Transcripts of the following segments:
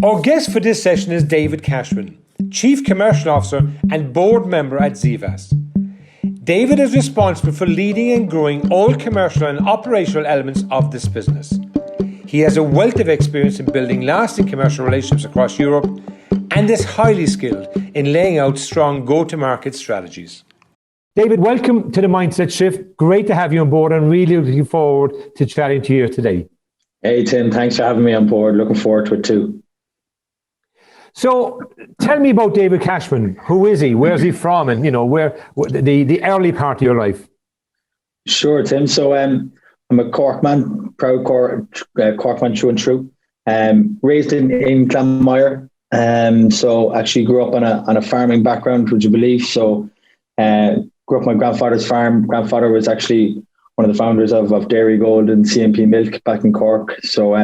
Our guest for this session is David Cashman, Chief Commercial Officer and Board Member at Zevas. David is responsible for leading and growing all commercial and operational elements of this business. He has a wealth of experience in building lasting commercial relationships across Europe and is highly skilled in laying out strong go-to-market strategies. David, welcome to the Mindset Shift. Great to have you on board and really looking forward to chatting to you today. Hey, Tim, thanks for having me on board. Looking forward to it too. So tell me about David Cashman. Who is he? Where's he from? And, where the early part of your life? Sure, Tim. So I'm a Cork man, proud Cork man through and through. Raised in Glanmire. So actually grew up on a farming background, would you believe? So grew up on my grandfather's farm. Grandfather was actually one of the founders of Dairy Gold and CMP Milk back in Cork. So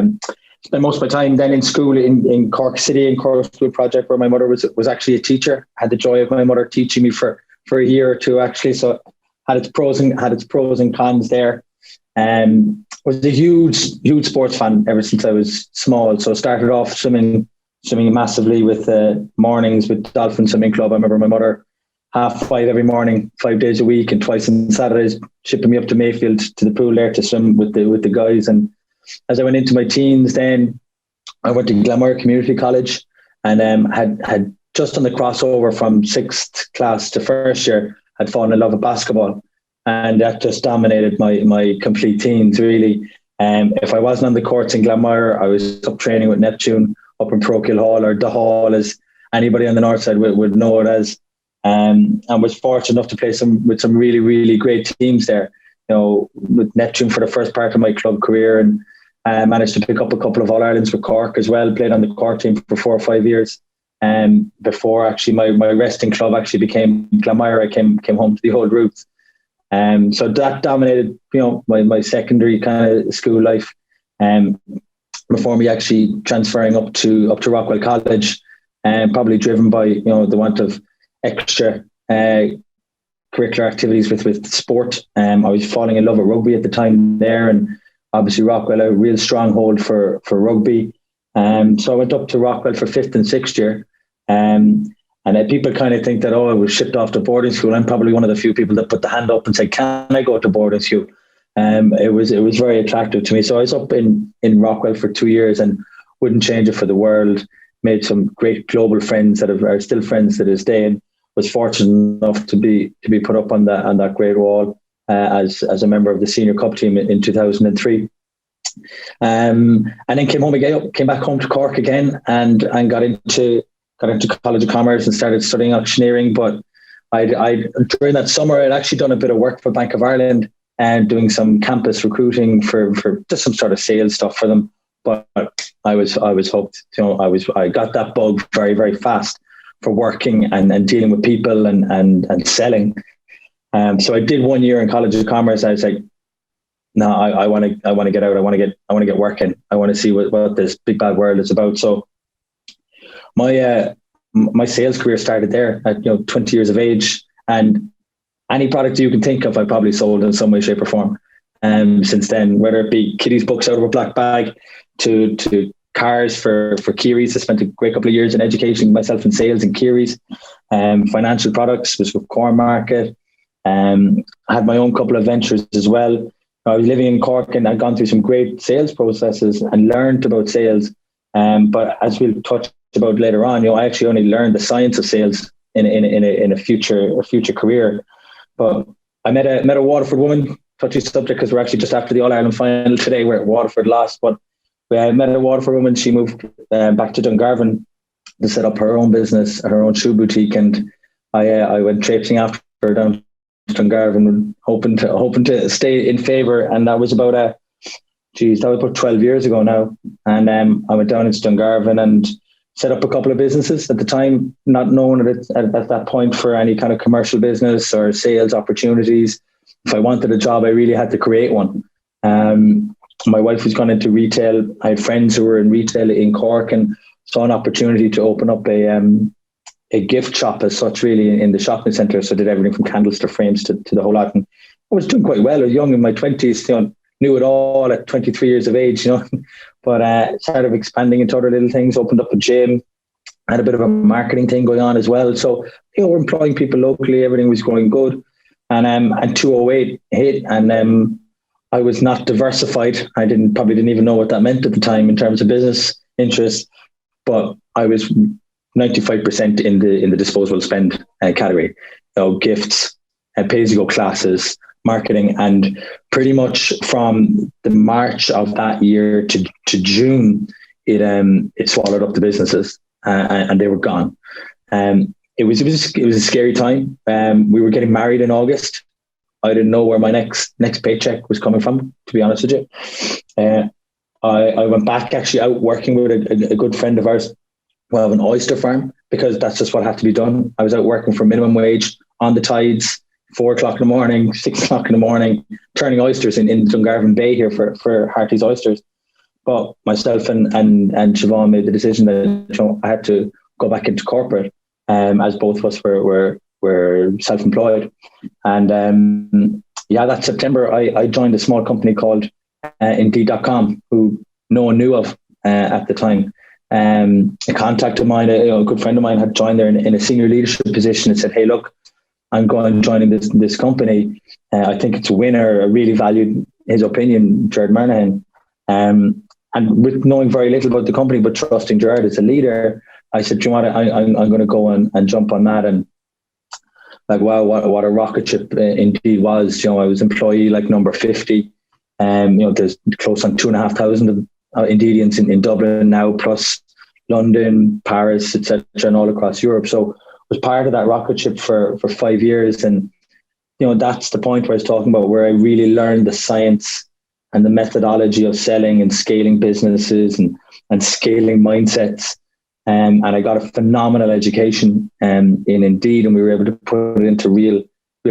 spent most of my time then in school in Cork City, in Cork School Project, where my mother was actually a teacher. Had the joy of my mother teaching me for a year or two, actually. So had its pros and cons there. Was a huge sports fan ever since I was small. So started off swimming massively with mornings with Dolphin Swimming Club. I remember my mother 5:30 every morning, 5 days a week, and twice on Saturdays, shipping me up to Mayfield to the pool there to swim with the guys. And as I went into my teens, then I went to Glanmire Community College, and had just on the crossover from 6th class to first year, had fallen in love with basketball, and that just dominated my complete teens really. If I wasn't on the courts in Glanmire, I was up training with Neptune up in Parochial Hall, or the Hall as anybody on the north side would know it as. And was fortunate enough to play with some really, really great teams there. With Neptune for the first part of my club career, and managed to pick up a couple of All-Irelands with Cork as well. Played on the Cork team for 4 or 5 years. Before actually my resting club actually became Glanmire, I came home to the old roots. So that dominated, my secondary kind of school life. Before me actually transferring up to Rockwell College, probably driven by the want of extra curricular activities with sport. I was falling in love with rugby at the time there, and obviously Rockwell a real stronghold for rugby. So I went up to Rockwell for 5th and 6th year, and people kind of think that I was shipped off to boarding school. I'm probably one of the few people that put the hand up and said, "Can I go to boarding school?" It was very attractive to me. So I was up in Rockwell for 2 years and wouldn't change it for the world. Made some great global friends that are still friends to this day, and was fortunate enough to be put up on that great wall as a member of the senior cup team in 2003. And then came back home to Cork again, and got into College of Commerce and started studying auctioneering. But I during that summer I'd actually done a bit of work for Bank of Ireland and doing some campus recruiting for just some sort of sales stuff for them. But I was hooked. I got that bug very, very fast for working and dealing with people and selling. So I did 1 year in College of Commerce. I was like, no, I want to get out. I want to get working. I want to see what this big bad world is about. So my sales career started there at 20 years of age, and any product you can think of, I probably sold in some way, shape, or form. Since then, whether it be kiddies' books out of a black bag to cars for Kiri's. I spent a great couple of years in education, myself in sales in Kiri's. Financial products was with Cork Market. I had my own couple of ventures as well. I was living in Cork and I'd gone through some great sales processes and learned about sales. But as we'll touch about later on, I actually only learned the science of sales in a future career. But I met a Waterford woman, touchy subject because we're actually just after the All-Ireland final today where Waterford lost. But I met a Waterford woman. She moved back to Dungarvan to set up her own business, her own shoe boutique, and I went traipsing after her down to Dungarvan, hoping to stay in favour. And that was about 12 years ago now. And I went down into Dungarvan and set up a couple of businesses at the time, not known at that point for any kind of commercial business or sales opportunities. If I wanted a job, I really had to create one. My wife was gone into retail. I had friends who were in retail in Cork and saw an opportunity to open up a gift shop as such, really, in the shopping centre. So I did everything from candles to frames to the whole lot. And I was doing quite well. I was young in my 20s, knew it all at 23 years of age, but started expanding into other little things, opened up a gym, had a bit of a marketing thing going on as well. So, we're employing people locally, everything was going good. And 2008 hit, and I was not diversified. I probably didn't even know what that meant at the time in terms of business interest, but I was 95% in the disposable spend category. Gifts, pay-as-you-go classes, marketing, and pretty much from the March of that year to June, it swallowed up the businesses, and they were gone. It was a scary time. We were getting married in August. I didn't know where my next paycheck was coming from, to be honest with you. I went back actually out working with a good friend of ours who have an oyster farm, because that's just what had to be done. I was out working for minimum wage on the tides, 4 o'clock in the morning, 6 o'clock in the morning, turning oysters in Dungarvan Bay here for Hartley's Oysters. But myself and Siobhan made the decision that I had to go back into corporate, as both of us were self-employed. And that September, I joined a small company called Indeed.com, who no one knew of at the time. A contact of mine, a good friend of mine, had joined there in a senior leadership position and said, "Hey, look, I'm joining this company. I think it's a winner." I really valued his opinion, Gerard Marnahan. And with knowing very little about the company, but trusting Gerard as a leader, I said, "Do you know what? I'm going to go and jump on that." And like, wow, what a rocket ship Indeed was. I was employee like number 50. There's close on 2,500 Indeedians in Dublin now, plus London, Paris, etc., and all across Europe. So I was part of that rocket ship for 5 years. And, that's the point where I was talking about, where I really learned the science and the methodology of selling and scaling businesses and scaling mindsets. And I got a phenomenal education in Indeed, and we were able to put it into real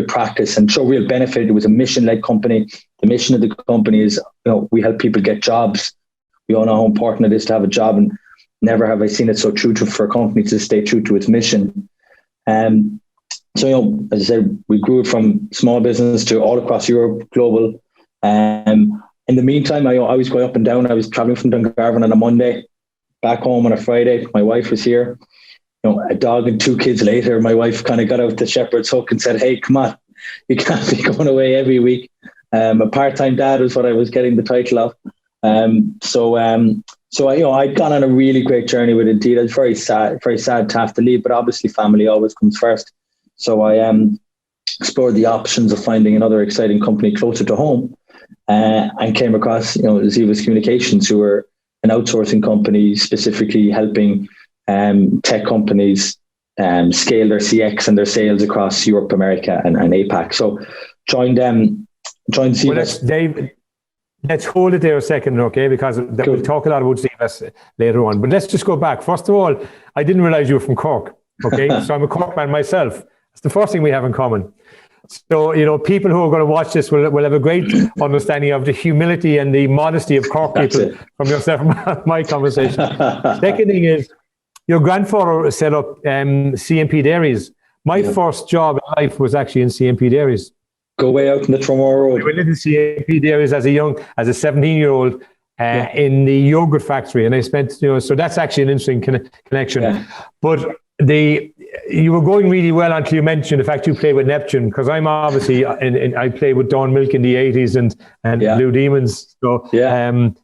practice and show real benefit. It was a mission-led company. The mission of the company is, we help people get jobs. We all know how important it is to have a job, and never have I seen it so true for a company to stay true to its mission. So, as I said, we grew it from small business to all across Europe, global. In the meantime, I was going up and down. I was traveling from Dungarvan on a Monday, back home on a Friday. My wife was here. A dog and 2 kids later, my wife kind of got out the shepherd's hook and said, "Hey, come on, you can't be going away every week." A part-time dad was what I was getting the title of. So I'd gone on a really great journey with Indeed. I was very sad to have to leave, but obviously family always comes first. So I explored the options of finding another exciting company closer to home, and came across Zevas Communications, who are an outsourcing company specifically helping tech companies scale their CX and their sales across Europe, America, and APAC. So joined Zevas. Well, Dave, let's hold it there a second, okay? Because we'll talk a lot about Zevas later on. But let's just go back. First of all, I didn't realize you were from Cork, okay? So I'm a Cork man myself. It's the first thing we have in common. So, people who are going to watch this will have a great understanding of the humility and the modesty of Cork people from yourself and my conversation. Second thing is, your grandfather set up CMP Dairies. My first job in life was actually in CMP Dairies. Go way out in the Tromore Road. I went into CMP Dairies as a 17-year-old in the yogurt factory, and I spent, so that's actually an interesting connection. Yeah. But you were going really well until you mentioned the fact you played with Neptune, because I'm obviously I played with Dawn Milk in the 80s and Blue Demons. So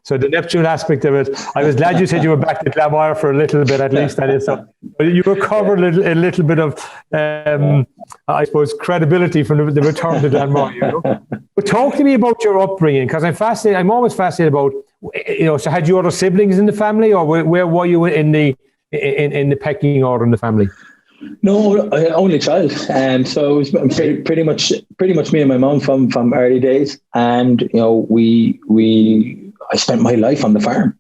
so the Neptune aspect of it, I was glad you said you were back to Glamire for a little bit at least. That is, so but you recovered a little bit of I suppose credibility from the return to Glamire. But talk to me about your upbringing, because I'm always fascinated about so had you other siblings in the family, or where were you in the pecking order in the family? No, only child, so it was pretty much me and my mum from early days, and I spent my life on the farm.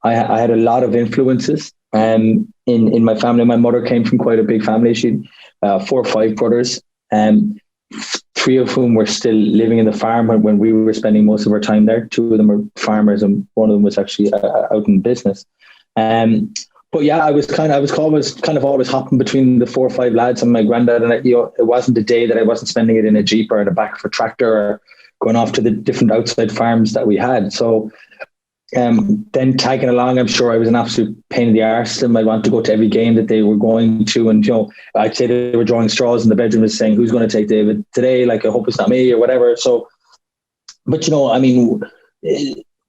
I had a lot of influences in my family. My mother came from quite a big family. She had 4 or 5 brothers, 3 of whom were still living in the farm when we were spending most of our time there. 2 of them were farmers, and one of them was actually out in business. But yeah, I was always hopping between the 4 or 5 lads and my granddad, and it wasn't a day that I wasn't spending it in a Jeep or in the back of a tractor, or going off to the different outside farms that we had. So then tagging along, I'm sure I was an absolute pain in the arse to them. I want to go to every game that they were going to. And, I'd say they were drawing straws in the bedroom and saying, who's going to take David today? Like, I hope it's not me or whatever. So, but,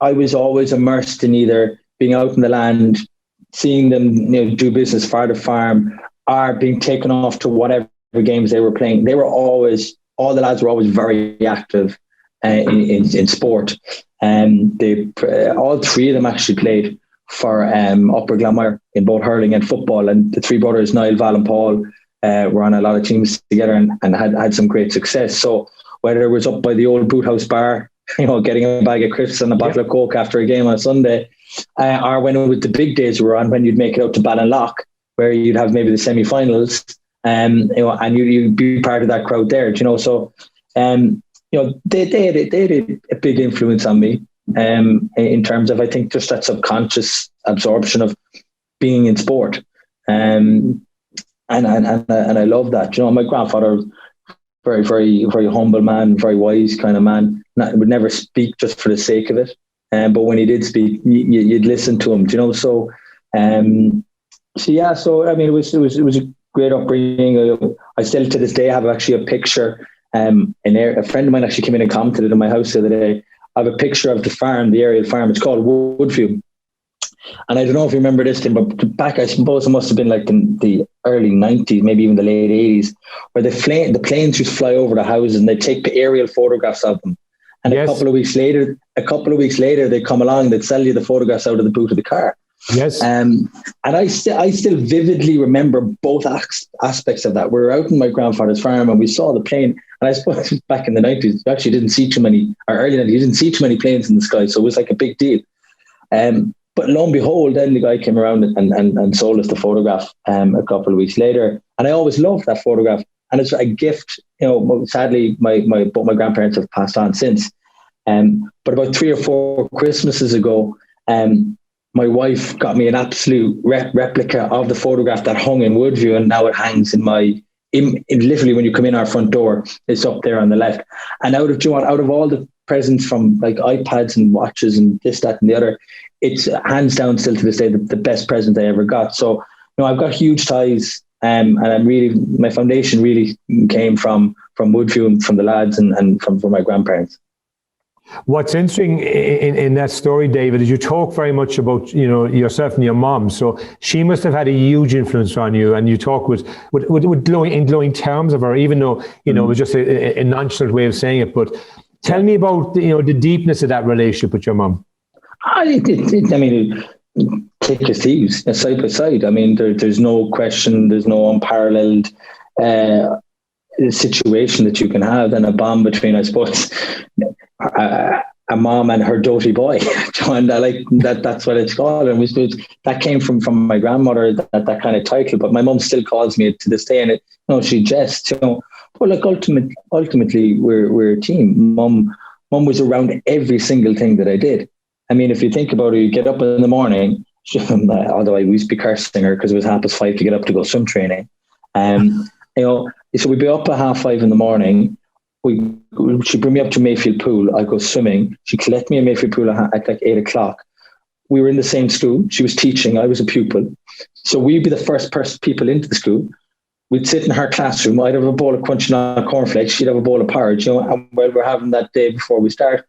I was always immersed in either being out in the land, seeing them, do business for the farm, or being taken off to whatever games they were playing. They were always, all the lads were always very active in sport. All three of them actually played for Upper Glanmire in both hurling and football. And the three brothers, Niall, Val and Paul, were on a lot of teams together and had some great success. So whether it was up by the old Boot House bar, getting a bag of crisps and a bottle of Coke after a game on Sunday, or when it was the big days were on, when you'd make it out to Ballinlough, where you'd have maybe the semi-finals, and you'd be part of that crowd there, So, they had a big influence on me, in terms of, I think, just that subconscious absorption of being in sport, and I love that. My grandfather, very, very, very humble man, very wise kind of man. Would never speak just for the sake of it, but when he did speak, you'd listen to him. So, it was a great upbringing. I still to this day have actually a picture. A friend of mine actually came in and commented in my house the other day. I have a picture of the farm, the aerial farm. It's called Woodview. And I don't know if you remember this thing, but back, I suppose it must have been like in the early 90s, maybe even the late 80s, where the planes just fly over the houses and they take aerial photographs of them. And yes. A couple of weeks later, they come along, they'd sell you the photographs out of the boot of the car. Yes. And I still vividly remember both aspects of that. We were out in my grandfather's farm and we saw the plane. And I suppose back in the 90s, you actually didn't see too many, or early 90s, you didn't see too many planes in the sky. So it was like a big deal. But lo and behold, then the guy came around and sold us the photograph a couple of weeks later. And I always loved that photograph. And it's a gift. Sadly, both my grandparents have passed on since. But about 3 or 4 Christmases ago, my wife got me an absolute replica of the photograph that hung in Woodview, and now it hangs literally when you come in our front door, it's up there on the left. And out of all the presents from like iPads and watches and this, that, and the other, it's hands down still to this day the best present I ever got. So, I've got huge ties, and my foundation really came from Woodview and from the lads and from my grandparents. What's interesting in that story, David, is you talk very much about yourself and your mom. So she must have had a huge influence on you, and you talk with glowing terms of her, even though it was just a nonchalant way of saying it. But tell me about the deepness of that relationship with your mom. Thick as thieves, side by side. There's no question, there's no unparalleled situation that you can have, and a bond between, I suppose, a mom and her doty boy. And that's what it's called. And that came from my grandmother, that kind of title. But my mum still calls me to this day, and she jests. But like ultimately, we're a team. Mum was around every single thing that I did. If you think about it, you get up in the morning. Although I used to be cursing her because it was 5:30 to get up to go swim training. So we'd be up at 5:30 in the morning. She'd bring me up to Mayfield Pool. I'd go swimming. She'd collect me in Mayfield Pool at like 8 o'clock. We were in the same school. She was teaching. I was a pupil. So we'd be the first people into the school. We'd sit in her classroom. I'd have a bowl of crunchy nut cornflakes. She'd have a bowl of porridge, and while we're having that day before we start.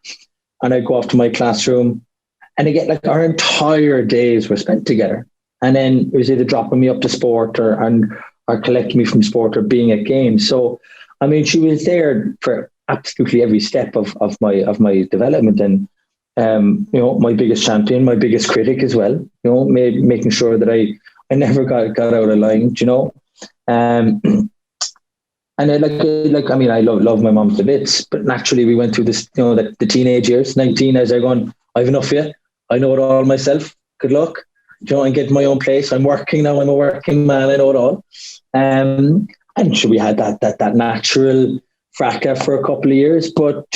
And I'd go off to my classroom. And again, like our entire days were spent together. And then it was either dropping me up to sport or collecting me from sport or being at games. So, she was there for absolutely every step of my development. And, my biggest champion, my biggest critic as well, making sure that I never got out of line, And I love my mom to bits, but naturally we went through this, the teenage years, 19, as they're going, I've enough of you. I know it all myself. Good luck. And get my own place. I'm working now. I'm a working man. I know it all. And we had that natural fracas for a couple of years, but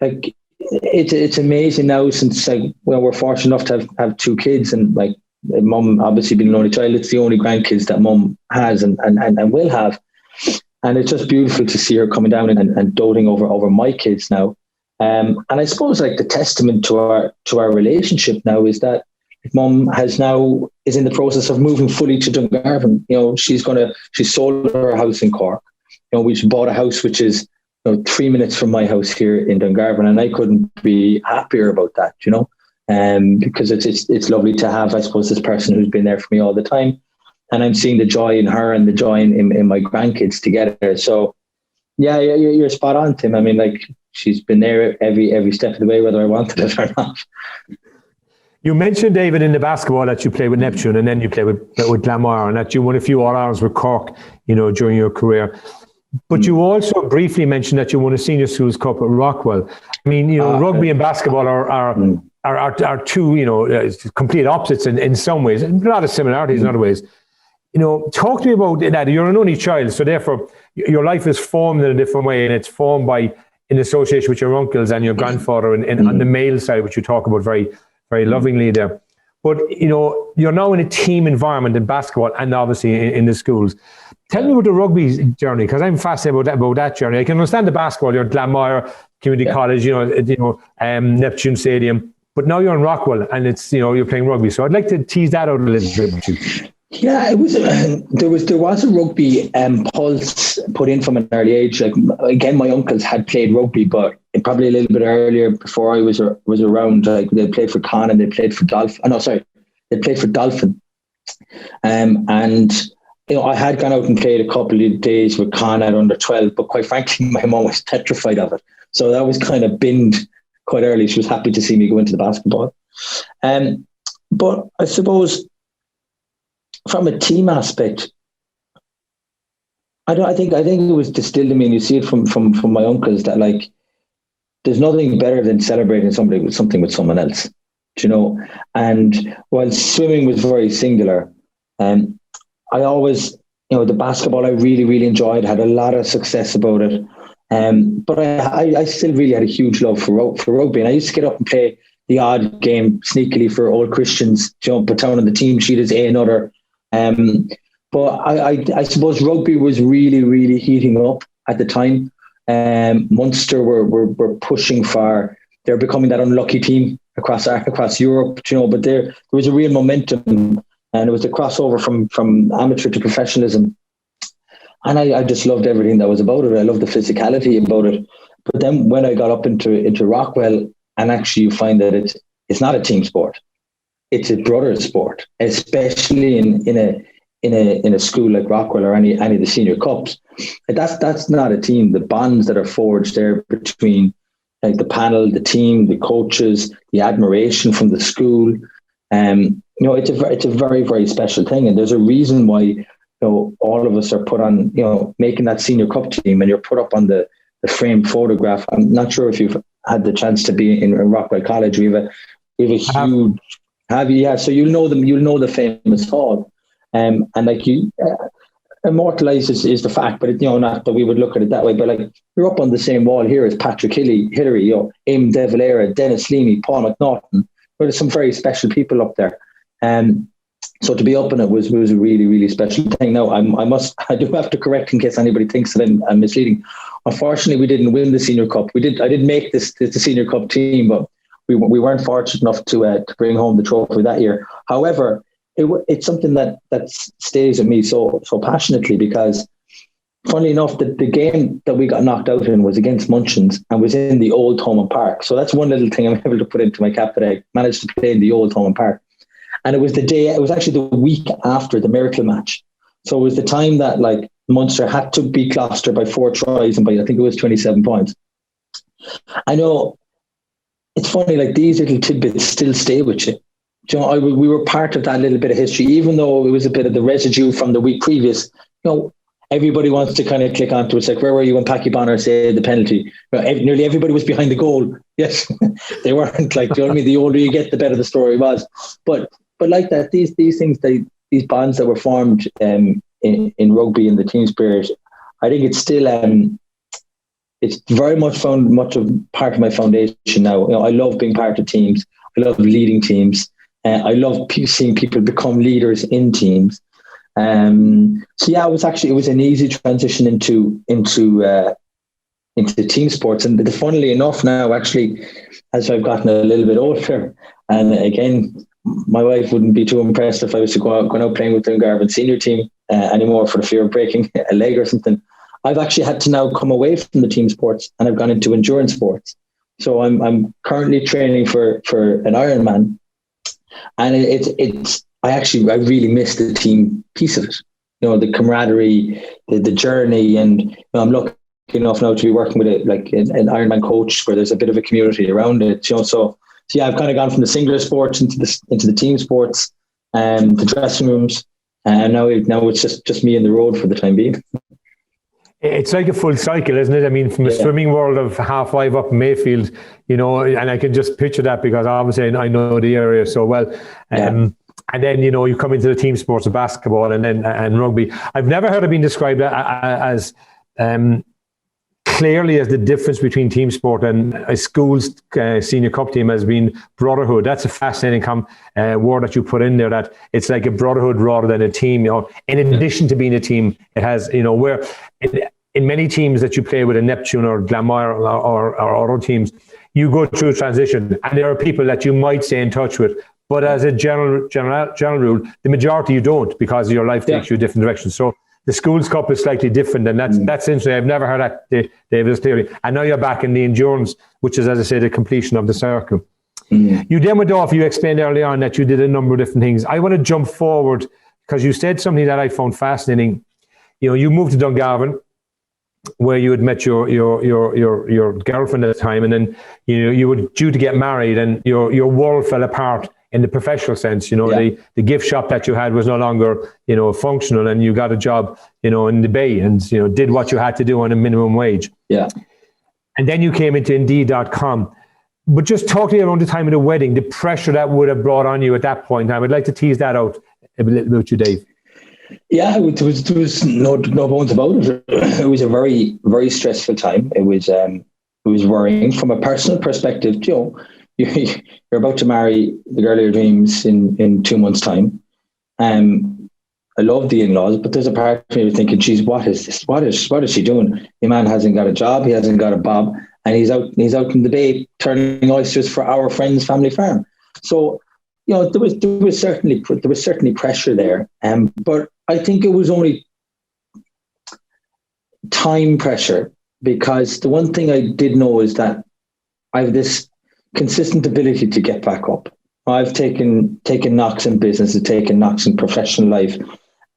it's amazing now since we're fortunate enough to have 2 kids, and like mum obviously being an only child, it's the only grandkids that mum has and will have. And it's just beautiful to see her coming down and doting over my kids now. And I suppose like the testament to our relationship now is that Mum is in the process of moving fully to Dungarvan. She sold her house in Cork. We bought a house which is 3 minutes from my house here in Dungarvan, and I couldn't be happier about that. Because it's lovely to have, I suppose, this person who's been there for me all the time, and I'm seeing the joy in her and the joy in my grandkids together. So, yeah, you're spot on, Tim. I mean, like, she's been there every step of the way, whether I wanted it or not. You mentioned, David, in the basketball that you played with Neptune and then you played with Glanmire, and that you won a few All-Irelands with Cork, during your career. But you also briefly mentioned that you won a Senior Schools Cup at Rockwell. I mean, rugby and basketball are two, complete opposites in some ways, and a lot of similarities in other ways. Talk to me about that. You're an only child, so therefore your life is formed in a different way, and it's formed in association with your uncles and your grandfather, and on the male side, which you talk about very, very lovingly there. But, you're now in a team environment in basketball and obviously in the schools. Tell me about the rugby journey, because I'm fascinated about that journey. I can understand the basketball. You're at Glanmire Community College, Neptune Stadium. But now you're in Rockwell and it's, you're playing rugby. So I'd like to tease that out a little bit with you. Yeah, it was. There was a rugby pulse put in from an early age. Like, again, my uncles had played rugby, but probably a little bit earlier, before I was around. Like, they played for Con and they played for Dolphin. They played for Dolphin. And I had gone out and played a couple of days with Con at under 12, but quite frankly, my mum was petrified of it. So that was kind of binned quite early. She was happy to see me go into the basketball. But I suppose, from a team aspect, I think it was distilled in me, and you see it from my uncles, that like, there's nothing better than celebrating something with someone else, And while swimming was very singular, I always, the basketball I really, really enjoyed, had a lot of success about it. But I still really had a huge love for rugby, and I used to get up and play the odd game sneakily for Old Christians, put down on the team sheet as another. But I suppose rugby was really, really heating up at the time. Munster were pushing for, they're becoming that unlucky team across Europe, but there was a real momentum, and it was a crossover from amateur to professionalism. And I just loved everything that was about it. I loved the physicality about it. But then when I got up into Rockwell, and actually you find that it's not a team sport. It's a brother sport, especially in a school like Rockwell or any of the senior cups. That's not a team. The bonds that are forged there between, like, the panel, the team, the coaches, the admiration from the school. It's a very, very special thing, and there's a reason why all of us are put on, making that senior cup team, and you're put up on the framed photograph. I'm not sure if you've had the chance to be in Rockwell College. We have a huge. Have you? Yeah. So you'll know them. You'll know the famous hall, and like, you immortalised is the fact, but not that we would look at it that way. But like, you're up on the same wall here as Patrick Hillary, Eamon De Valera, Dennis Leamy, Paul McNaughton. There's some very special people up there. So to be up in it was a really, really special thing. Now, I do have to correct in case anybody thinks that I'm misleading. Unfortunately, we didn't win the Senior Cup. I didn't make the Senior Cup team, but we weren't fortunate enough to bring home the trophy that year. However, it's something that stays with me so passionately, because, funnily enough, the game that we got knocked out in was against Munchins and was in the old Thomond Park. So that's one little thing I'm able to put into my cap, that I managed to play in the old Thomond Park. And it was actually the week after the Miracle match. So it was the time that, like, Munster had to be Gloucester by 4 tries and by, I think it was 27 points. I know, it's funny, like, these little tidbits still stay with you. We were part of that little bit of history, even though it was a bit of the residue from the week previous. Everybody wants to kind of click onto it. It's like, where were you when Packy Bonner saved the penalty? Nearly everybody was behind the goal. Yes, they weren't. Like, I mean, the older you get, the better the story was. But like that, these things, these bonds that were formed in rugby and the team spirit, I think it's still it's very much part of my foundation now. I love being part of teams. I love leading teams. I love seeing people become leaders in teams. So yeah, it was an easy transition into team sports. And funnily enough, now actually, as I've gotten a little bit older, and again, my wife wouldn't be too impressed if I was to go out playing with the Garvan senior team anymore for the fear of breaking a leg or something. I've actually had to now come away from the team sports, and I've gone into endurance sports. So I'm currently training for an Ironman, and I really miss the team piece of it. You know, the camaraderie, the journey, and you know, I'm lucky enough now to be working with an Ironman coach where there's a bit of a community around it. You know, so yeah, I've kind of gone from the singular sports into the team sports, the dressing rooms, and now it's just me in the road for the time being. It's like a full cycle, isn't it? I mean, from the swimming world of 5:30 up in Mayfield, you know, and I can just picture that because obviously I know the area so well. And then, you know, you come into the team sports of basketball and rugby. I've never heard it being described as clearly as the difference between team sport and a school's senior cup team has been brotherhood. That's a fascinating word that you put in there, that it's like a brotherhood rather than a team. You know, in addition to being a team, it has, you know, where in many teams that you play with, a Neptune or Glamire or other teams, you go through a transition, and there are people that you might stay in touch with. But as a general rule, the majority you don't, because your life takes you a different direction. So the Schools Cup is slightly different, and that's interesting. I've never heard that, David, clearly. And now you're back in the endurance, which is, as I say, the completion of the circle. You then went off, you explained early on that you did a number of different things. I want to jump forward because you said something that I found fascinating. You know, you moved to Dungarvan, where you had met your girlfriend at the time, and then you were due to get married, and your world fell apart in the professional sense. You know, the gift shop that you had was no longer, you know, functional, and you got a job, you know, in the Bay, and, you know, did what you had to do on a minimum wage. Yeah. And then you came into Indeed.com. But just talk to me around the time of the wedding, the pressure that would have brought on you at that point. I would like to tease that out a little bit with you, Dave. Yeah, there was no bones about it. It was a very, very stressful time. It was worrying from a personal perspective. You know, you're about to marry the girl of your dreams in 2 months' time. I love the in-laws, but there's a part of me thinking, geez, what is this? What is she doing? The man hasn't got a job, he hasn't got a bob, and he's out in the Bay turning oysters for our friend's family farm. So, you know, there was certainly pressure there. But I think it was only time pressure, because the one thing I did know is that I have this consistent ability to get back up. I've taken knocks in business, I've taken knocks in professional life,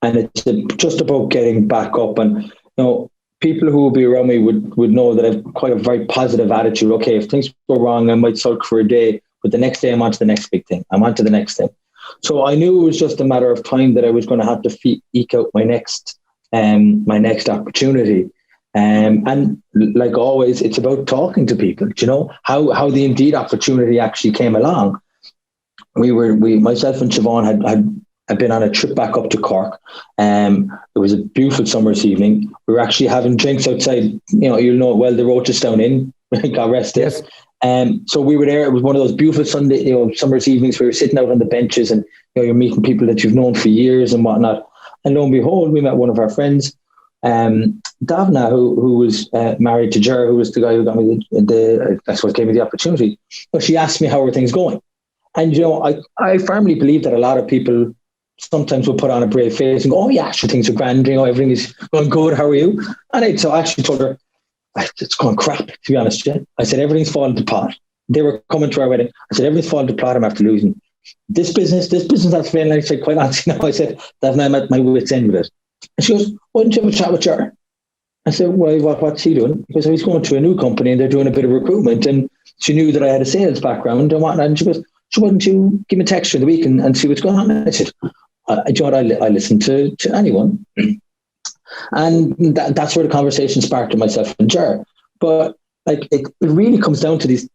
and it's just about getting back up. And, you know, people who will be around me would know that I've quite a very positive attitude. Okay, if things go wrong, I might sulk for a day, but the next day I'm on to the next big thing. I'm on to the next thing. So I knew it was just a matter of time that I was going to have to eke out my next opportunity. And like always, it's about talking to people. You know how the Indeed opportunity actually came along. Myself and Siobhan had been on a trip back up to Cork. It was a beautiful summer's evening. We were actually having drinks outside. You know, you'll know it well, the Roaches down in. God rest it. So we were there. It was one of those beautiful summer's evenings. We were sitting out on the benches, and, you know, you're meeting people that you've known for years and whatnot. And lo and behold, we met one of our friends, Davna, who was married to Ger, who was the guy who got me that's what gave me the opportunity. But she asked me how are things going, and, you know, I firmly believe that a lot of people sometimes will put on a brave face and go, "Oh yeah, sure, things are grand. You know, everything is going good. How are you?" And I actually told her, "It's going crap, to be honest." Yeah. I said, "Everything's fallen to pot." They were coming to our wedding. I said, "Everything's fallen to pot. I'm after losing this business that's failing." I said, "Quite honestly now," I said, "That I'm at my wit's end with it." And she goes, "Why don't you have a chat with Ger?" I said, "Why? What's he doing?" Because he's going to a new company and they're doing a bit of recruitment. And she knew that I had a sales background and whatnot. And she goes, "So why don't you give me a text during the week and see what's going on?" And I said, "Do you know what? I listen to anyone." And that's where the conversation sparked with myself and Ger. But like it really comes down to these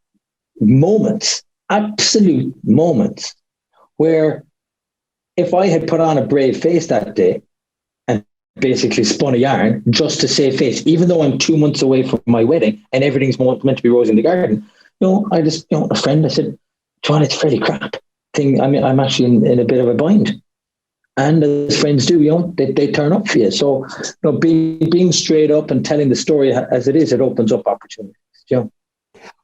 moments, absolute moments, where if I had put on a brave face that day and basically spun a yarn just to save face, even though I'm 2 months away from my wedding and everything's meant to be rose in the garden, you know, I just, you know, a friend, I said, "John, it's fairly crap thing. I mean, I'm actually in a bit of a bind." And as friends do, they turn up for you. So, being straight up and telling the story as it is, it opens up opportunities.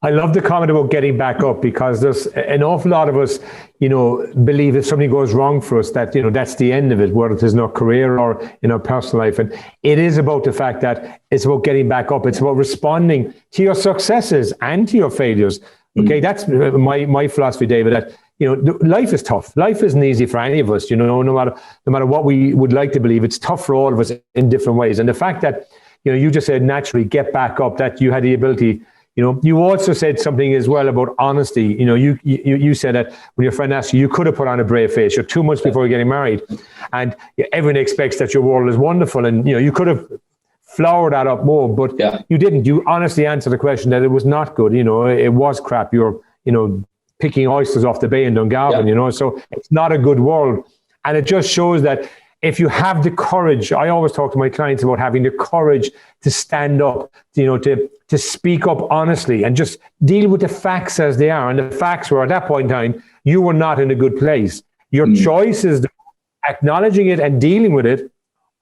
I love the comment about getting back up, because there's an awful lot of us, believe if something goes wrong for us, that, that's the end of it, whether it is in our career or in our personal life. And it is about the fact that it's about getting back up. It's about responding to your successes and to your failures. Okay, that's my philosophy, David, that, life is tough. Life isn't easy for any of us, no matter what we would like to believe. It's tough for all of us in different ways. And the fact that, you just said naturally get back up, that you had the ability. You also said something as well about honesty. You said that when your friend asked you could have put on a brave face. You're 2 months before you're getting married, and everyone expects that your world is wonderful, and you could have flowered that up more, but you didn't. You honestly answered the question that it was not good. It was crap. You're picking oysters off the bay in Dungarvan. So it's not a good world, and it just shows that if you have the courage. I always talk to my clients about having the courage to stand up, to speak up honestly and just deal with the facts as they are. And the facts were, at that point in time, you were not in a good place. Your choice is acknowledging it and dealing with it,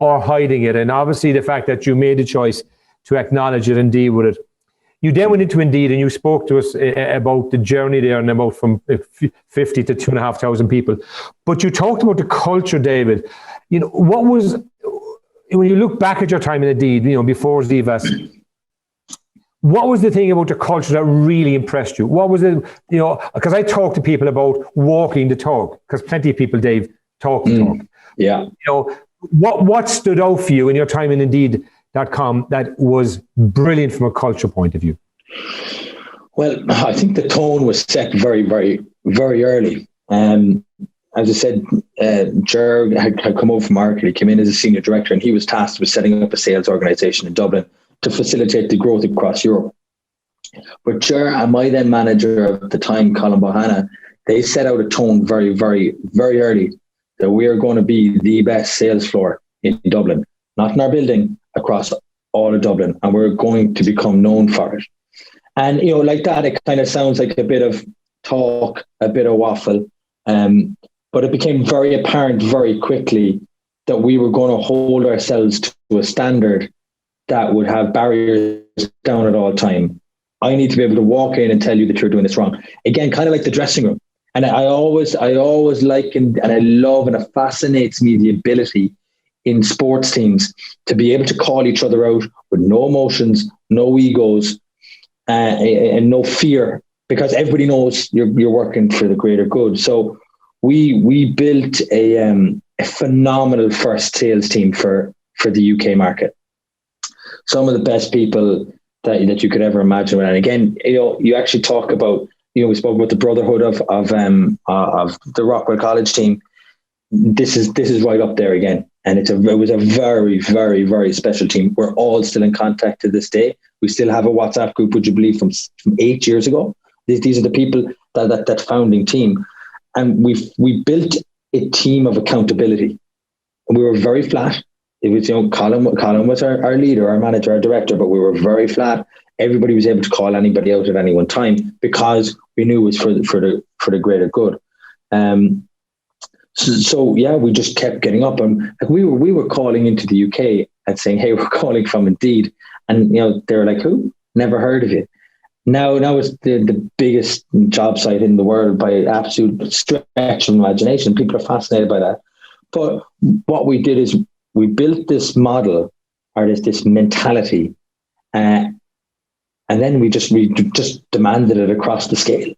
or hiding it. And obviously the fact that you made the choice to acknowledge it and deal with it. You then went into Indeed and you spoke to us about the journey there, and about from 50 to 2,500 people. But you talked about the culture, David. What was, when you look back at your time in Indeed, before Zevas, what was the thing about the culture that really impressed you? What was it, because I talk to people about walking the talk, because plenty of people, Dave, talk the talk. Yeah. What stood out for you in your time in Indeed.com that was brilliant from a culture point of view? Well, I think the tone was set very, very, very early. As I said, Ger had come over from Ireland. He came in as a senior director, and he was tasked with setting up a sales organisation in Dublin to facilitate the growth across Europe. But Ger and my then manager at the time, Colin Bohanna, they set out a tone very, very, very early that we are going to be the best sales floor in Dublin, not in our building, across all of Dublin, and we're going to become known for it. And, like that, it kind of sounds like a bit of talk, a bit of waffle, but it became very apparent very quickly that we were going to hold ourselves to a standard that would have barriers down at all time. I need to be able to walk in and tell you that you're doing this wrong. Again, kind of like the dressing room. And I always liken, and I love, and it fascinates me, the ability in sports teams to be able to call each other out with no emotions, no egos, and no fear, because everybody knows you're working for the greater good. So we built a phenomenal first sales team for the UK market. Some of the best people that you could ever imagine. And again, you actually talk about, we spoke about the Brotherhood of the Rockwell College team. This is right up there again. And it was a very, very, very special team. We're all still in contact to this day. We still have a WhatsApp group, would you believe, from 8 years ago. These are the people that founding team. And we built a team of accountability. And we were very flat. It was, Colin was our leader, our manager, our director, but we were very flat. Everybody was able to call anybody out at any one time because we knew it was for the greater good. So we just kept getting up, and we were calling into the UK and saying, "Hey, we're calling from Indeed," and they were like, "Who? Never heard of you." Now it's the biggest job site in the world by absolute stretch of imagination. People are fascinated by that. But what we did is we built this model, or this mentality, and then we just demanded it across the scale.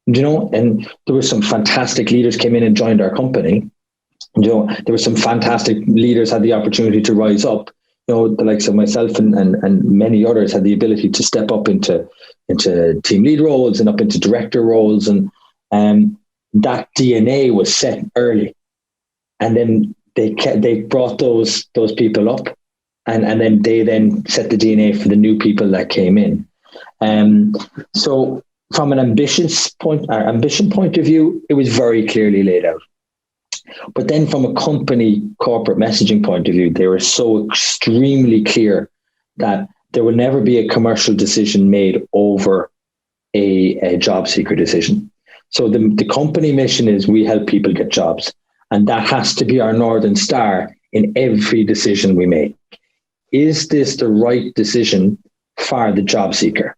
And there were some fantastic leaders came in and joined our company. There were some fantastic leaders had the opportunity to rise up. The likes of myself and many others had the ability to step up into team lead roles and up into director roles. And that DNA was set early. And then they brought those people up, and then they set the DNA for the new people that came in. So from an ambition point of view, it was very clearly laid out. But then from a company corporate messaging point of view, they were so extremely clear that there will never be a commercial decision made over a job seeker decision. So the company mission is we help people get jobs. And that has to be our Northern Star in every decision we make. Is this the right decision for the job seeker?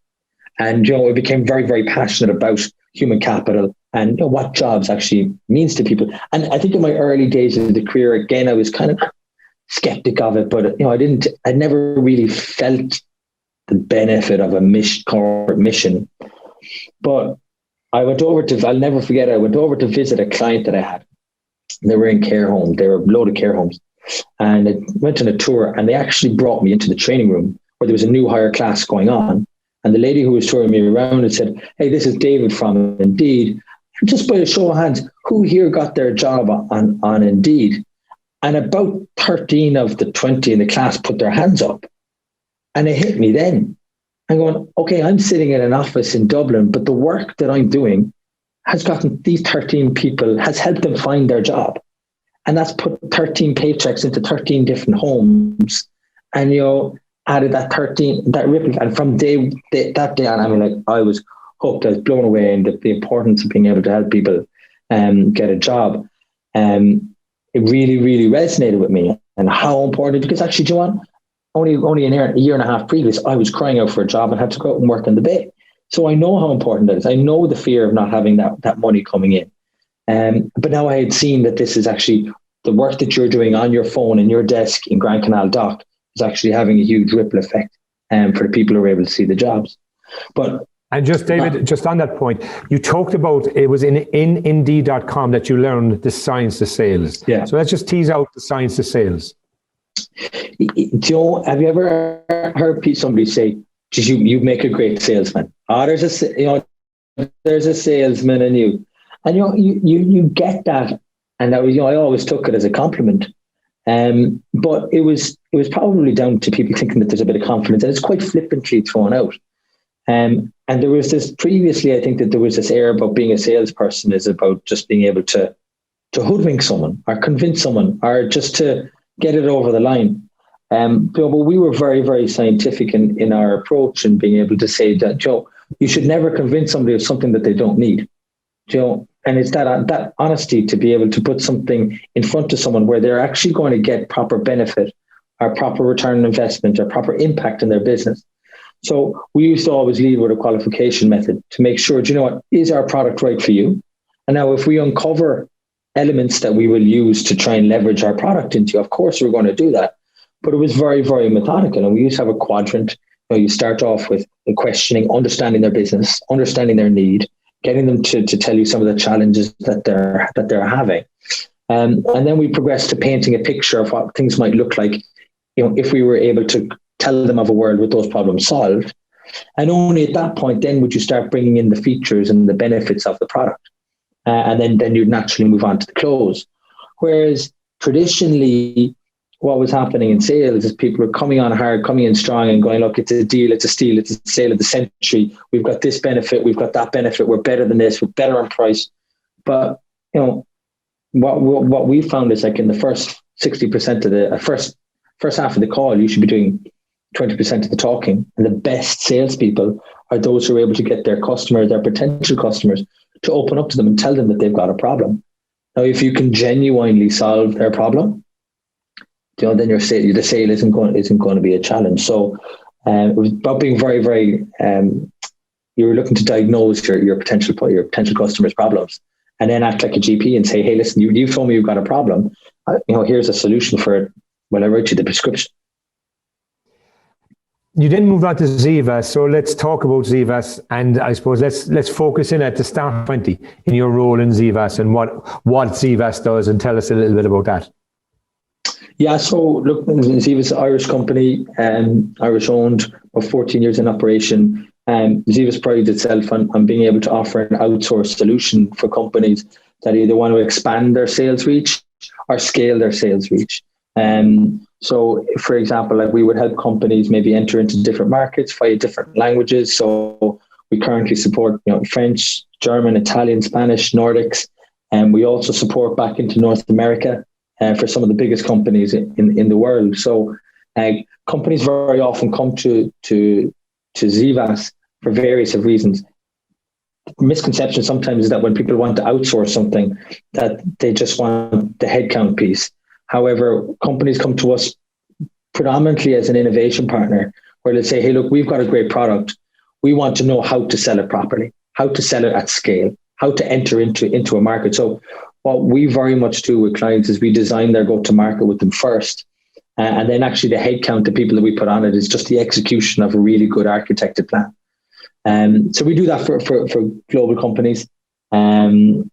And, I became very, very passionate about human capital and what jobs actually means to people. And I think in my early days of the career, again, I was kind of skeptic of it, but, I never really felt the benefit of a corporate mission. But I'll never forget, I went over to visit a client that I had. They were in care homes. They were a load of care homes. And I went on a tour, and they actually brought me into the training room where there was a new hire class going on. And the lady who was touring me around had said, "Hey, this is David from Indeed. Just by a show of hands, who here got their job on Indeed?" And about 13 of the 20 in the class put their hands up. And it hit me then. I'm going, okay, I'm sitting in an office in Dublin, but the work that I'm doing has gotten these 13 people, has helped them find their job. And that's put 13 paychecks into 13 different homes. And, added that ripple. And from that day on, I was hooked. I was blown away, and the importance of being able to help people get a job. It really, really resonated with me, and how important, because actually, Joanne, only a year and a half previous, I was crying out for a job and had to go out and work in the Bay. So I know how important that is. I know the fear of not having that money coming in. But now I had seen that this is actually the work that you're doing on your phone in your desk in Grand Canal Dock is actually having a huge ripple effect for the people who are able to see the jobs. And just, David, just on that point, you talked about it was in Indeed.com that you learned the science of sales. Yeah. So let's just tease out the science of sales. Joe, have you ever heard somebody say, you make a great salesman? There's a salesman in you. And you get that. And that was, I always took it as a compliment. But it was probably down to people thinking that there's a bit of confidence, and it's quite flippantly thrown out. And there was this previously, I think that there was this air about being a salesperson is about just being able to hoodwink someone or convince someone or just to get it over the line. But we were very, very scientific in our approach and being able to say that, you should never convince somebody of something that they don't need. And it's that honesty to be able to put something in front of someone where they're actually going to get proper benefit or proper return on investment or proper impact in their business. So we used to always lead with a qualification method to make sure, is our product right for you? And now if we uncover elements that we will use to try and leverage our product into, of course, we're going to do that. But it was very, very methodical. And we used to have a quadrant. You start off with questioning, understanding their business, understanding their need, getting them to tell you some of the challenges that they're having. And then we progressed to painting a picture of what things might look like, if we were able to tell them of a world with those problems solved. And only at that point, then would you start bringing in the features and the benefits of the product. And then you'd naturally move on to the close. Whereas traditionally, what was happening in sales is people were coming on hard, coming in strong and going, look, it's a deal, it's a steal, it's a sale of the century. We've got this benefit, we've got that benefit. We're better than this, we're better on price. But, what we found is like in the first 60% of the first half of the call, you should be doing 20% of the talking. And the best salespeople are those who are able to get their customers, their potential customers, to open up to them and tell them that they've got a problem. Now, if you can genuinely solve their problem, then the sale isn't going to be a challenge. So it was about being very, very. You're looking to diagnose your potential customers' problems, and then act like a GP and say, "Hey, listen, you've told me you've got a problem. Here's a solution for it. When I wrote you the prescription." You then moved on to Zevas, so let's talk about Zevas, and I suppose let's focus in at the start 20 in your role in Zevas and what Zevas does, and tell us a little bit about that. Yeah, so look, Zevas is an Irish company, Irish owned, of 14 years in operation. Zevas prides itself on being able to offer an outsourced solution for companies that either want to expand their sales reach or scale their sales reach. So, for example, we would help companies maybe enter into different markets via different languages. So we currently support French, German, Italian, Spanish, Nordics, and we also support back into North America. For some of the biggest companies in the world. So companies very often come to Zevas for various reasons. misconception sometimes is that when people want to outsource something, that they just want the headcount piece. However, companies come to us predominantly as an innovation partner, where they say, hey, look, we've got a great product. We want to know how to sell it properly, how to sell it at scale, how to enter into a market. So what we very much do with clients is we design their go-to-market with them first. And then actually the headcount, the people that we put on it, is just the execution of a really good architected plan. So we do that for global companies. And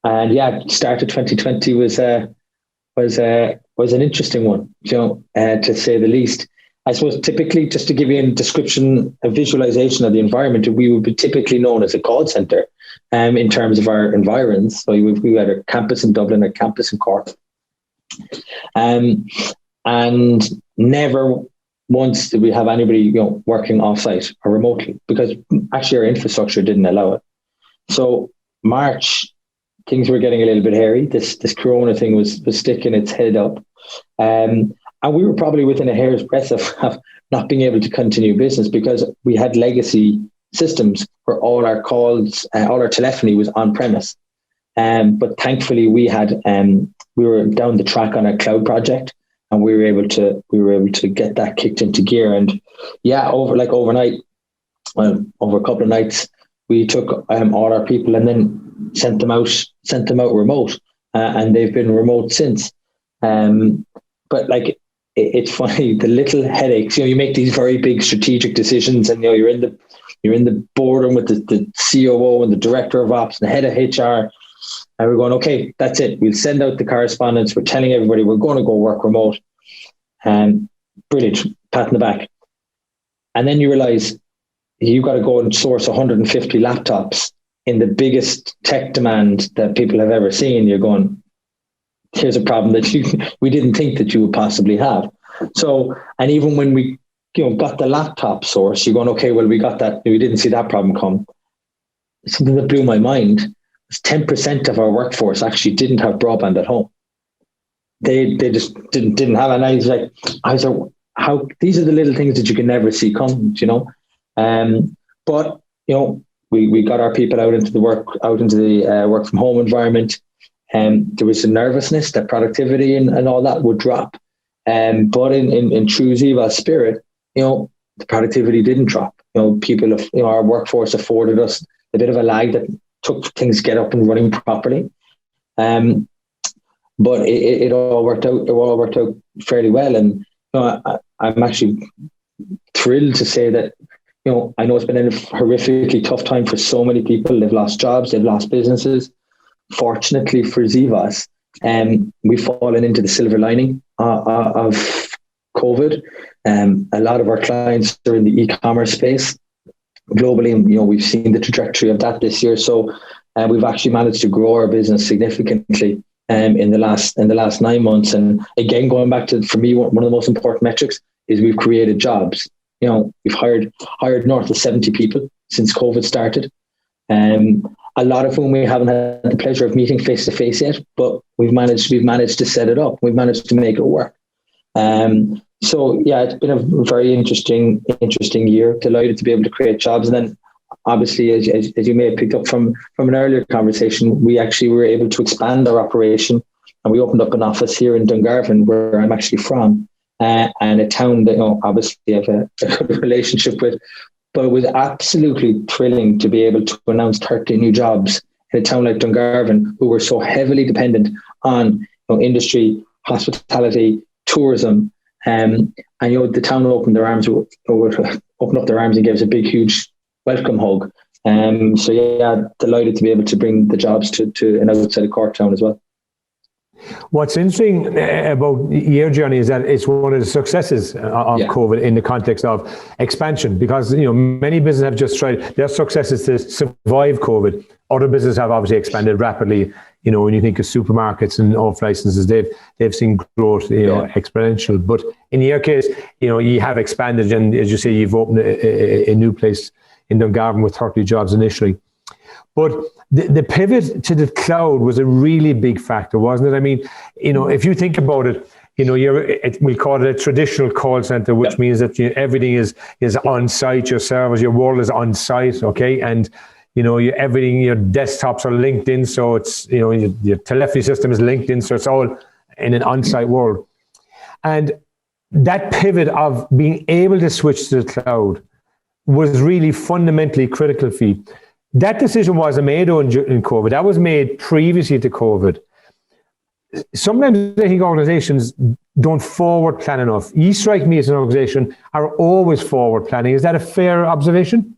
yeah, start of 2020 was an interesting one, to say the least. I suppose typically, just to give you a description, a visualization of the environment, we would be typically known as a call center in terms of our environs. So we had a campus in Dublin, a campus in Cork. And never once did we have anybody working offsite or remotely, because actually our infrastructure didn't allow it. So March, things were getting a little bit hairy. This Corona thing was sticking its head up. And we were probably within a hair's breadth of not being able to continue business, because we had legacy systems where all our calls, all our telephony was on premise. But thankfully we were down the track on a cloud project, and we were able to get that kicked into gear. And yeah, over a couple of nights, we took all our people and then sent them out remote, and they've been remote since. But it's funny, the little headaches. You make these very big strategic decisions, and you're in the boardroom with the COO and the director of ops and the head of HR. And we're going, okay, that's it. We'll send out the correspondence. We're telling everybody we're going to go work remote. Brilliant, pat in the back. And then you realize you got to go and source 150 laptops in the biggest tech demand that people have ever seen. You're going, here's a problem that we didn't think that you would possibly have. So, and even when we got the laptop source, you're going, okay, well, we got that. We didn't see that problem come. Something that blew my mind. 10% of our workforce actually didn't have broadband at home. They just didn't have it. And I was like, how these are the little things that you can never see come, But we got our people out into the work from home environment. There was a nervousness that productivity and all that would drop. But in true Zevas spirit, the productivity didn't drop. People of our workforce afforded us a bit of a lag that took things to get up and running properly. But it all worked out. It all worked out fairly well. And I'm actually thrilled to say that I know it's been a horrifically tough time for so many people. They've lost jobs, they've lost businesses. Fortunately for Zvas, we've fallen into the silver lining of COVID. A lot of our clients are in the e-commerce space globally, and we've seen the trajectory of that this year. So we've actually managed to grow our business significantly in the last 9 months. And again, going back to, for me, one of the most important metrics is we've created jobs. We've hired north of 70 people since COVID started. A lot of whom we haven't had the pleasure of meeting face to face yet, but we've managed to set it up. We've managed to make it work. So yeah, it's been a very interesting year. Delighted to be able to create jobs. And then obviously, as you may have picked up from an earlier conversation, we actually were able to expand our operation, and we opened up an office here in Dungarvan, where I'm actually from, and a town that obviously have a good relationship with. But it was absolutely thrilling to be able to announce 30 new jobs in a town like Dungarvan, who were so heavily dependent on industry, hospitality, tourism. And the town opened up their arms and gave us a big, huge welcome hug. So yeah, delighted to be able to bring the jobs to an outside of Cork town as well. What's interesting about your journey is that it's one of the successes of COVID in the context of expansion, because many businesses have just tried their successes to survive COVID. Other businesses have obviously expanded rapidly. When you think of supermarkets and off licenses, they've seen growth, exponential. But in your case, you have expanded, and as you say, you've opened a new place in Dungarvan with 30 jobs initially. But the pivot to the cloud was a really big factor, wasn't it? I mean, if you think about it, we call it a traditional call center, which means that everything is on site. Your servers, your world is on site, okay? And everything, your desktops are linked in, so it's, your telephony system is linked in, so it's all in an on-site world. And that pivot of being able to switch to the cloud was really fundamentally critical for you. That decision wasn't made in COVID. That was made previously to COVID. Sometimes I think organizations don't forward plan enough. You strike me as an organization are always forward planning. Is that a fair observation?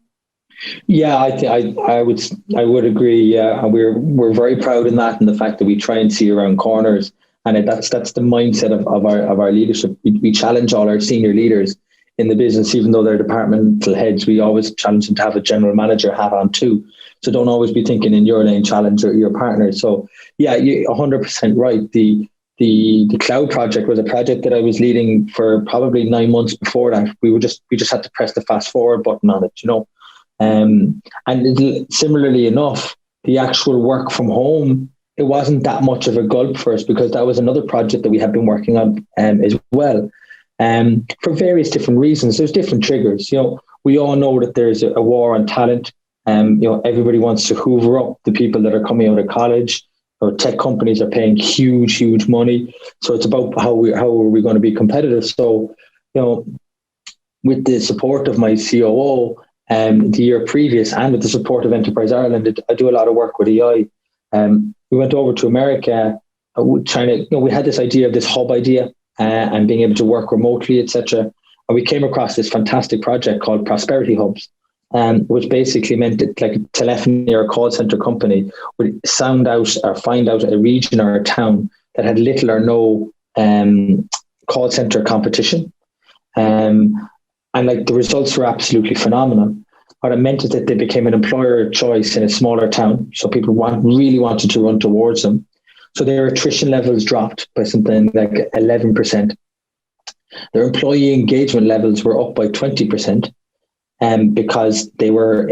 Yeah, I would agree. Yeah, and we're very proud in that, and the fact that we try and see around corners, and that's the mindset of our leadership. We challenge all our senior leaders in the business, even though they're departmental heads. We always challenge them to have a general manager hat on too. So don't always be thinking in your lane, challenge your partner. So yeah, you're 100% right. The cloud project was a project that I was leading for probably 9 months before that. We just had to press the fast forward button on it, And similarly enough, the actual work from home, it wasn't that much of a gulp for us, because that was another project that we had been working on as well. For various different reasons. There's different triggers. We all know that there's a war on talent. Everybody wants to hoover up the people that are coming out of college. Tech companies are paying huge money. So it's about how are we going to be competitive. So, with the support of my COO, the year previous, and with the support of Enterprise Ireland, I do a lot of work with EI. We went over to America, we had this idea of this hub idea and being able to work remotely, etc. And we came across this fantastic project called Prosperity Hubs, which basically meant that like a telephony or a call center company would find out a region or a town that had little or no call center competition. And like the results were absolutely phenomenal. What it meant is that they became an employer of choice in a smaller town. So people really wanted to run towards them. So their attrition levels dropped by something like 11%. Their employee engagement levels were up by 20%, because they were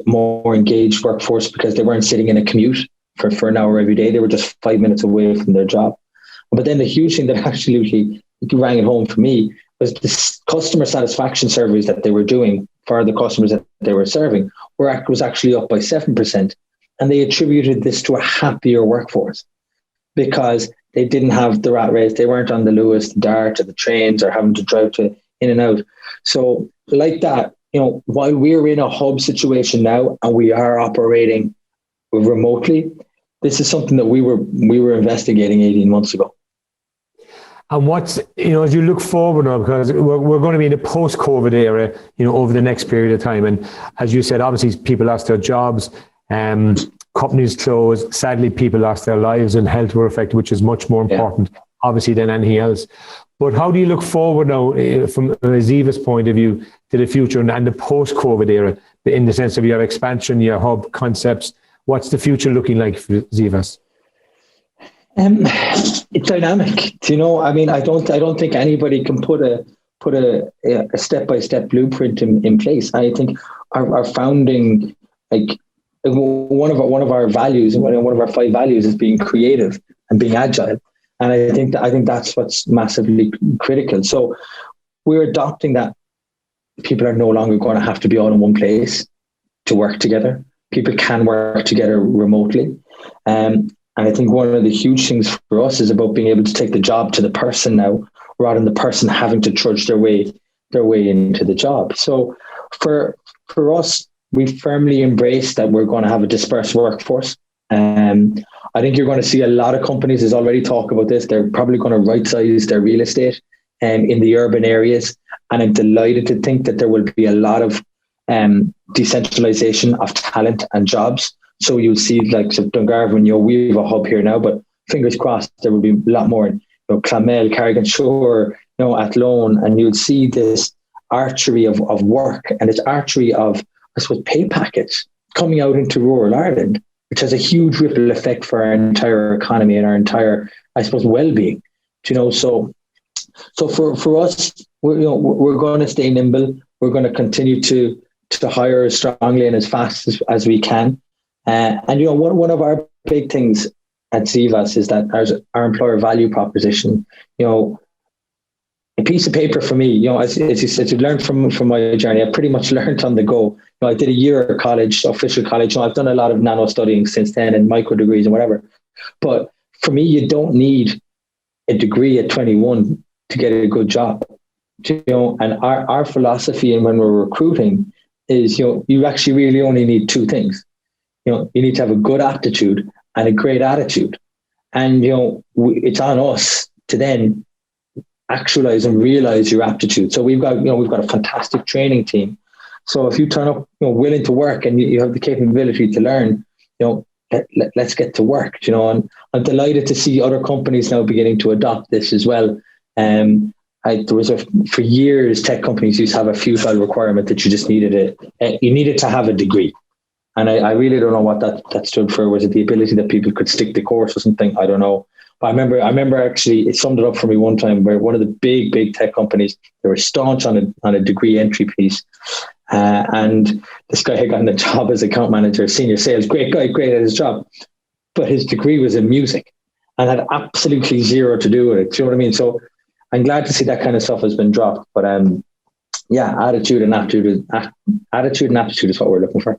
more engaged workforce, because they weren't sitting in a commute for an hour every day. They were just 5 minutes away from their job. But then the huge thing that absolutely rang it home for me was the customer satisfaction surveys that they were doing for the customers that they were serving was actually up by 7%. And they attributed this to a happier workforce, because they didn't have the rat race. They weren't on the Lewis, the Dart, or the trains, or having to drive in and out. So like that, while we're in a hub situation now and we are operating remotely, this is something that we were investigating 18 months ago. And what's, as you look forward now, because we're going to be in a post-COVID era, over the next period of time. And as you said, obviously people lost their jobs, companies closed. Sadly, people lost their lives and health were affected, which is much more important, obviously, than anything else. But how do you look forward now from a Zevas point of view to the future and the post-COVID era, in the sense of your expansion, your hub concepts? What's the future looking like for Zevas? It's dynamic. I don't think anybody can put a step-by-step blueprint in place. I think our founding, like one of our values, one of our 5 values, is being creative and being agile. And I think that's what's massively critical. So we're adopting that. People are no longer going to have to be all in one place to work together. People can work together remotely. And I think one of the huge things for us is about being able to take the job to the person now, rather than the person having to trudge their way into the job. So for us, we firmly embrace that we're going to have a dispersed workforce. I think you're going to see a lot of companies, there's already talk about this, they're probably going to right-size their real estate in the urban areas. And I'm delighted to think that there will be a lot of decentralization of talent and jobs. So you'll see, like, so Dungarvan, we have a hub here now, but fingers crossed there will be a lot more in Clonmel, Carrigan-Shore, Athlone, and you'll see this archery of work and this archery of, I suppose, pay packets coming out into rural Ireland, which has a huge ripple effect for our entire economy and our entire, I suppose, well-being. So for us, we're going to stay nimble. We're going to continue to hire as strongly and as fast as we can. And one of our big things at Zvas is that our employer value proposition. A piece of paper for me, as you said, you learned from my journey. I pretty much learned on the go. I did a year of college, official college. I've done a lot of nano studying since then and micro degrees and whatever. But for me, you don't need a degree at 21 to get a good job. And our philosophy, and when we're recruiting, is you actually really only need two things. You need to have a good aptitude and a great attitude. And it's on us to then actualize and realize your aptitude. So we've got a fantastic training team. So if you turn up willing to work and you have the capability to learn, let's get to work. And I'm delighted to see other companies now beginning to adopt this as well. For years, tech companies used to have a futile requirement that you just needed to have a degree. And I really don't know what that stood for. Was it the ability that people could stick the course or something? I don't know. But I remember actually, it summed it up for me one time where one of the big tech companies, they were staunch on a degree entry piece. And this guy had gotten a job as account manager, senior sales, great guy, great at his job. But his degree was in music and had absolutely zero to do with it. Do you know what I mean? So I'm glad to see that kind of stuff has been dropped. But attitude and aptitude is what we're looking for.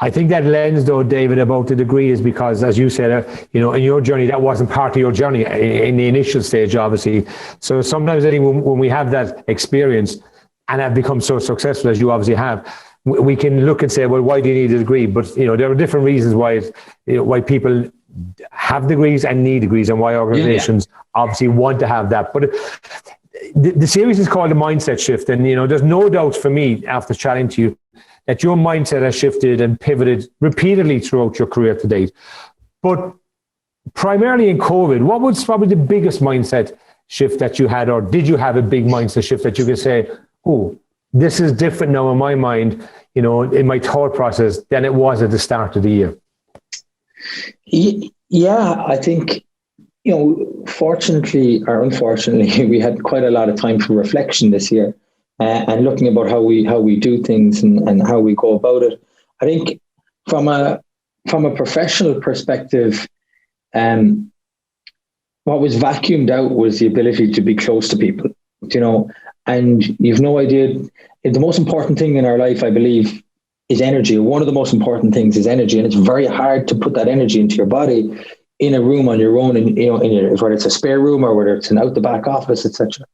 I think that lens, though, David, about the degree is because, as you said, in your journey, that wasn't part of your journey in the initial stage, obviously. So sometimes I think when we have that experience and have become so successful as you obviously have, we can look and say, well, why do you need a degree? But there are different reasons why people have degrees and need degrees, and why organizations obviously want to have that. But the series is called The Mindset Shift, and there's no doubt for me after chatting to you that your mindset has shifted and pivoted repeatedly throughout your career to date. But primarily in COVID, what was probably the biggest mindset shift that you had, or did you have a big mindset shift that you could say, oh, this is different now in my mind, in my thought process than it was at the start of the year? Yeah, I think, fortunately or unfortunately, we had quite a lot of time for reflection this year. And looking about how we do things and how we go about it. I think from a professional perspective, what was vacuumed out was the ability to be close to people, and you've no idea. The most important thing in our life, I believe, is energy. One of the most important things is energy, and it's very hard to put that energy into your body in a room on your own, and whether it's a spare room or whether it's an out the back office, etc.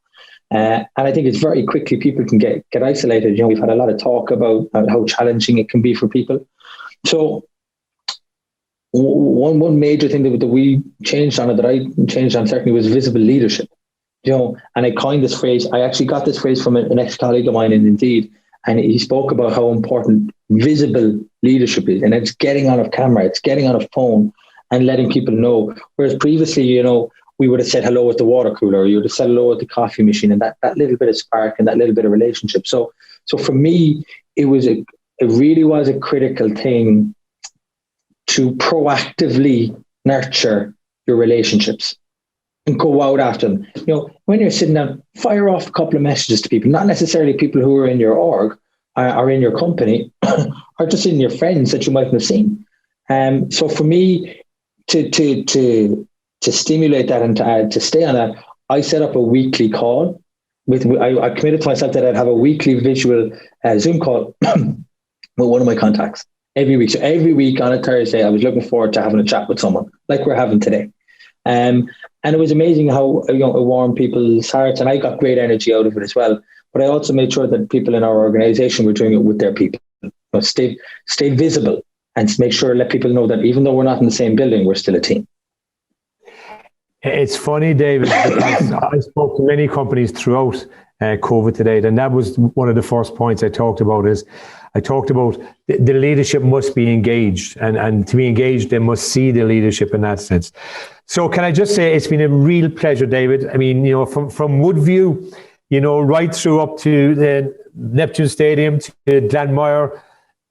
And I think it's very quickly people can get isolated. We've had a lot of talk about how challenging it can be for people. So one major thing that we changed on it, that I changed on certainly, was visible leadership. And I coined this phrase. I actually got this phrase from an ex-colleague of mine in Indeed, and he spoke about how important visible leadership is. And it's getting on a camera, it's getting on a phone and letting people know. Whereas previously, we would have said hello at the water cooler, or you would have said hello at the coffee machine, and that little bit of spark and that little bit of relationship. So for me, it really was a critical thing to proactively nurture your relationships and go out after them. When you're sitting down, fire off a couple of messages to people, not necessarily people who are in your org or in your company, or just in your friends that you mightn't have seen. So for me, to stimulate that and to stay on that, I set up a weekly call. I committed to myself that I'd have a weekly visual Zoom call with one of my contacts every week. So every week on a Thursday, I was looking forward to having a chat with someone like we're having today. And it was amazing how it warmed people's hearts, and I got great energy out of it as well. But I also made sure that people in our organization were doing it with their people. Stay visible and make sure, let people know that even though we're not in the same building, we're still a team. It's funny, David, because I spoke to many companies throughout COVID to date, and that was one of the first points I talked about. Is I talked about the leadership must be engaged, and to be engaged, they must see the leadership in that sense. So can I just say it's been a real pleasure, David. I mean, from Woodview, right through up to the Neptune Stadium, to Glanmire,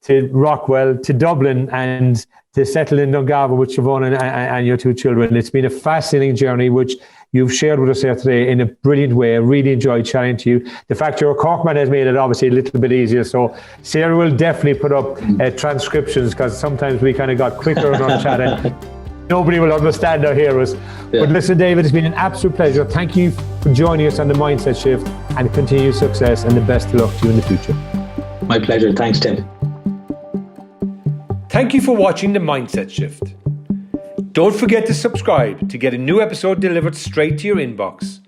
to Rockwell, to Dublin, and to settle in Dungarvan with Siobhan and your two children. It's been a fascinating journey, which you've shared with us here today in a brilliant way. I really enjoyed chatting to you. The fact you're a Corkman has made it obviously a little bit easier. So Sarah will definitely put up transcriptions, because sometimes we kind of got quicker on our chat and nobody will understand or hear us. Yeah. But listen, David, it's been an absolute pleasure. Thank you for joining us on The Mindset Shift, and continued success, and the best of luck to you in the future. My pleasure. Thanks, Tim. Thank you for watching The Mindset Shift. Don't forget to subscribe to get a new episode delivered straight to your inbox.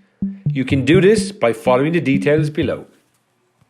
You can do this by following the details below.